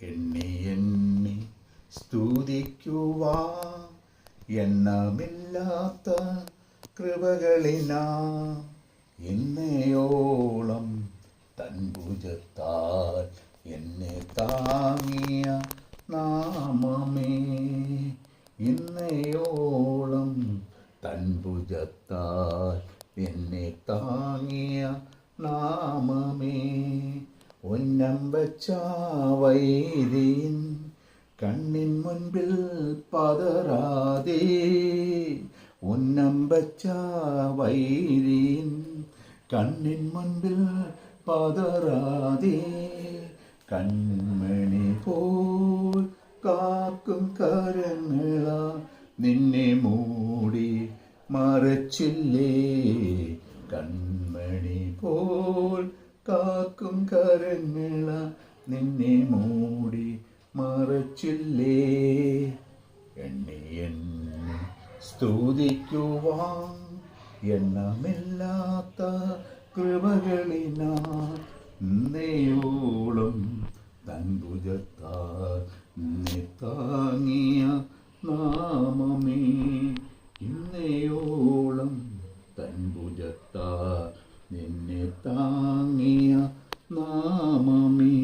എണ്ണി എണ്ണി സ്തുതിക്കുവാ എണ്ണമില്ലാത്ത കൃപകളിനാ ഇന്നയോളം തൻ ഭുജത്താൽ എന്നെ താങ്ങിയ നാമമേ ഇന്നയോളം തൻ ഭുജത്താൽ എന്നെ താങ്ങിയ നാമമേ ഉന്നം വച്ച വൈരിൻ കണ്ണിൻ മുൻപിൽ പതറാതെ ഉന്നം വച്ച വൈരിൻ കണ്ണിൻ മുൻപിൽ പതറാതെ കൺമണി പോൽ കാക്കും കരങ്ങളാ നിന്നെ മൂടി മറച്ചില്ലേ കൺമണി പോൽ കാക്കും കരങ്ങളാ നിന്നെ മൂടി മറച്ചില്ലേ എണ്ണി എണ്ണി സ്തുതിക്കുവാൻ എണ്ണമില്ലാത്ത കൃപകളിനാ ഇന്നയോളം തൻ ഭുജത്താൽ നിന്നെ താങ്ങിയ നാമമേ ഇന്നയോളം തൻ ഭുജത്താൽ നിന്നെ താങ്ങിയ നാമമേ